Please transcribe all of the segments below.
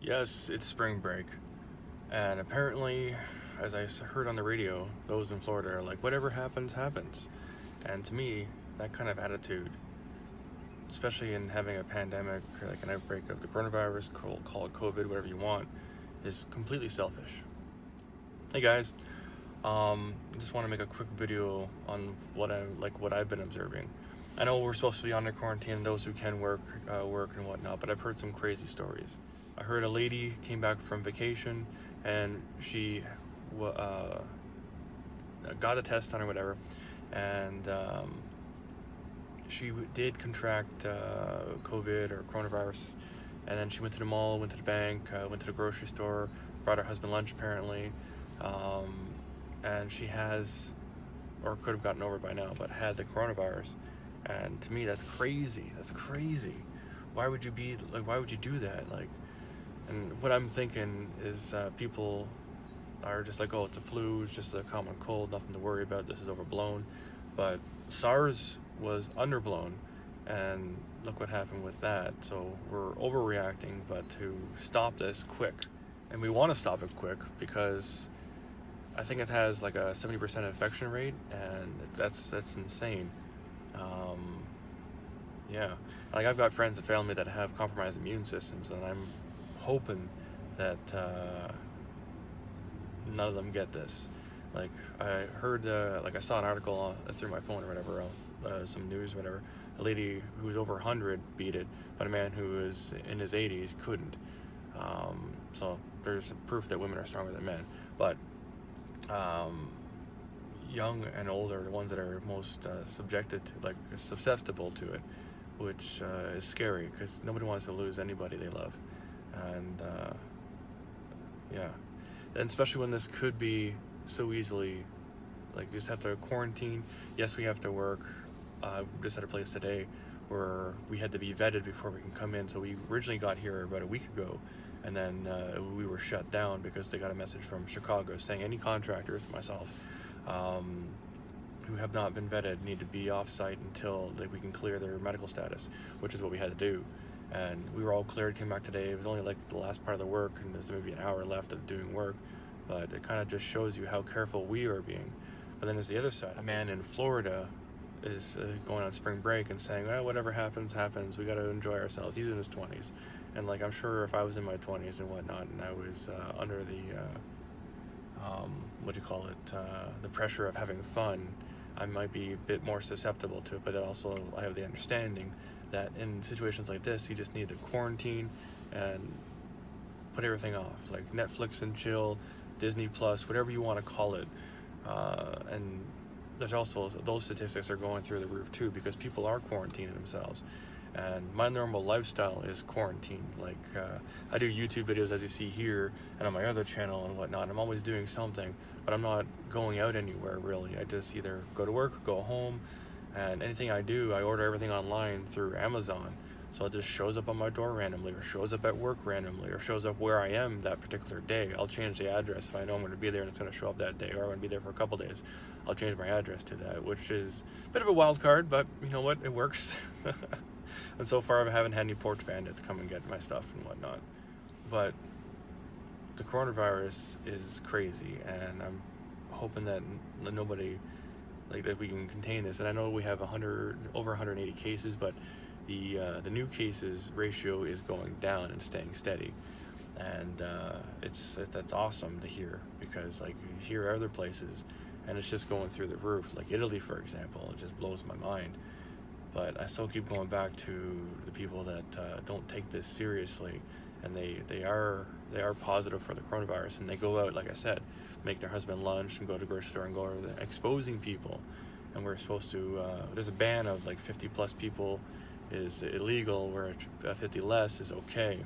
Yes, it's spring break, and apparently, as I heard on the radio, those in Florida are like, whatever happens, happens. And to me, that kind of attitude, especially in having a pandemic, or like an outbreak of the coronavirus, call it COVID, whatever you want, is completely selfish. Hey guys, I just want to make a quick video on what I've been observing. I know we're supposed to be under quarantine, those who can work and whatnot, but I've heard some crazy stories. I heard a lady came back from vacation and she got a test on her, whatever, and she did contract COVID or coronavirus, and then she went to the mall, went to the bank, went to the grocery store, brought her husband lunch apparently, um, and she has, or could have gotten over by now, but had the coronavirus. And to me, that's crazy. That's crazy. Why would you be like? Why would you do that? Like, and what I'm thinking is people are just like, oh, it's a flu, it's just a common cold, nothing to worry about, this is overblown. But SARS was underblown, and look what happened with that. So we're overreacting, but to stop this quick, and we want to stop it quick because I think it has like a 70% infection rate, and that's insane. Um, yeah, like I've got friends and family that have compromised immune systems, and I'm hoping that none of them get this. Like I heard, like I saw an article through my phone or whatever, some news or whatever. A lady who was over 100 beat it, but a man who was in his 80s couldn't. So there's proof that women are stronger than men. But young and old are the ones that are most subjected to, like, susceptible to it, which is scary because nobody wants to lose anybody they love. And yeah, and especially when this could be so easily, like, you just have to quarantine. Yes, we have to work. Just at a place today where we had to be vetted before we can come in. So we originally got here about a week ago, and then we were shut down because they got a message from Chicago saying any contractors, myself, who have not been vetted need to be off site until we can clear their medical status, which is what we had to do. And we were all cleared, came back today. It was only like the last part of the work, and there's maybe an hour left of doing work, but it kind of just shows you how careful we are being. But then there's the other side. A man in Florida is going on spring break and saying, well, whatever happens, happens. We got to enjoy ourselves. He's in his 20s. And like, I'm sure if I was in my 20s and whatnot, and I was under the, what do you call it, the pressure of having fun, I might be a bit more susceptible to it. But also I have the understanding that in situations like this, you just need to quarantine and put everything off, like Netflix and chill, Disney Plus, whatever you want to call it. And there's also, those statistics are going through the roof too, because people are quarantining themselves. And my normal lifestyle is quarantine. Like I do YouTube videos, as you see here, and on my other channel and whatnot. I'm always doing something, but I'm not going out anywhere really. I just either go to work or go home, and anything I do, I order everything online through Amazon. So it just shows up on my door randomly, or shows up at work randomly, or shows up where I am that particular day. I'll change the address if I know I'm going to be there and it's going to show up that day, or I'm going to be there for a couple days. I'll change my address to that, which is a bit of a wild card, but you know what? It works. And so far, I haven't had any porch bandits come and get my stuff and whatnot. But the coronavirus is crazy, and I'm hoping that nobody, like, that we can contain this. And I know we have over 180 cases, but the new cases ratio is going down and staying steady, and that's awesome to hear, because like you hear other places and it's just going through the roof, like Italy for example. It just blows my mind. But I still keep going back to the people that don't take this seriously, and they are positive for the coronavirus, and they go out, like I said, make their husband lunch and go to the grocery store and go over there, exposing people. And we're supposed to, there's a ban of like 50 plus people is illegal, where 50 less is okay.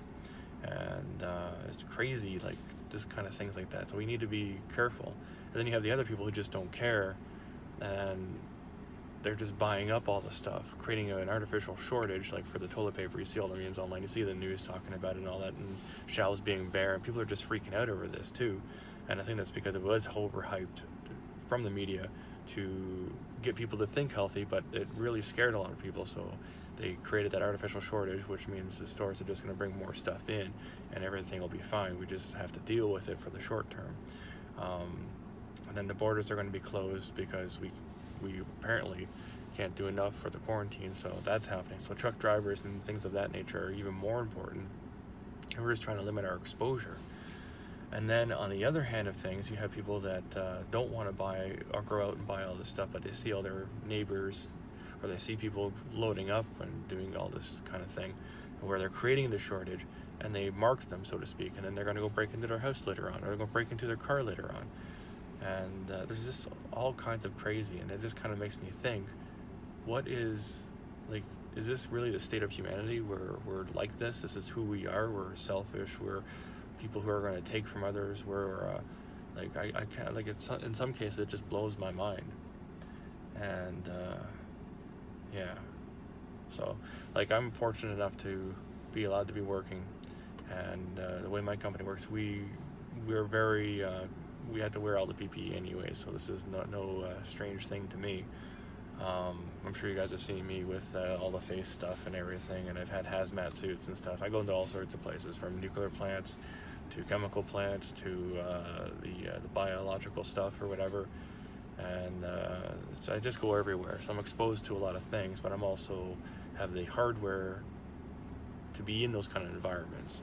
And it's crazy, like just kind of things like that. So we need to be careful. And then you have the other people who just don't care, and they're just buying up all the stuff, creating an artificial shortage. Like for the toilet paper, you see all the memes online, you see the news talking about it and all that, and shelves being bare, and people are just freaking out over this too. And I think that's because it was overhyped from the media to get people to think healthy, but it really scared a lot of people. So they created that artificial shortage, which means the stores are just going to bring more stuff in and everything will be fine. We just have to deal with it for the short term. And then the borders are going to be closed because we apparently can't do enough for the quarantine, so that's happening. So truck drivers and things of that nature are even more important, and we're just trying to limit our exposure. And then on the other hand of things, you have people that don't want to buy or go out and buy all this stuff, but they see all their neighbors, or they see people loading up and doing all this kind of thing, where they're creating the shortage, and they mark them, so to speak, and then they're going to go break into their house later on, or they're going to break into their car later on. And there's just all kinds of crazy, and it just kind of makes me think, what is, like, is this really the state of humanity where we're like this? This is who we are. We're selfish. We're people who are going to take from others. We're like, I can't, like, it's, in some cases it just blows my mind. And yeah, so like, I'm fortunate enough to be allowed to be working, and the way my company works, we're very we had to wear all the PPE anyway, so this is no strange thing to me. I'm sure you guys have seen me with all the face stuff and everything, and I've had hazmat suits and stuff. I go into all sorts of places, from nuclear plants to chemical plants to the biological stuff or whatever, and so I just go everywhere. So I'm exposed to a lot of things, but I'm also have the hardware to be in those kind of environments.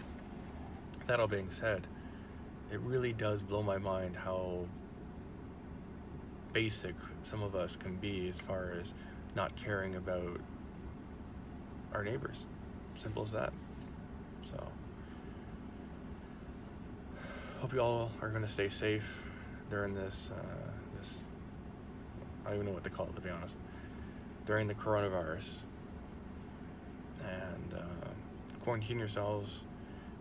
That all being said, it really does blow my mind how basic some of us can be as far as not caring about our neighbors. Simple as that. So hope you all are going to stay safe during this I don't even know what to call it, to be honest, during the coronavirus. And quarantine yourselves.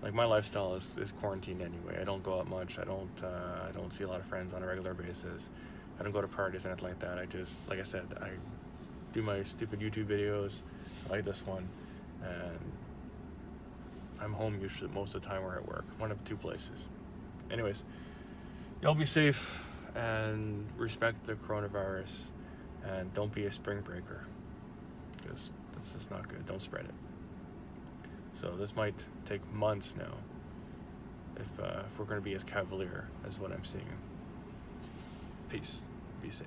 Like, my lifestyle is quarantined anyway. I don't go out much. I don't see a lot of friends on a regular basis. I don't go to parties or anything like that. I just, like I said, I do my stupid YouTube videos like this one, and I'm home usually most of the time, or at work, one of two places. Anyways, y'all be safe and respect the coronavirus, and don't be a spring breaker, because this is not good. Don't spread it. So this might take months now if we're going to be as cavalier as what I'm seeing. Peace. Be safe.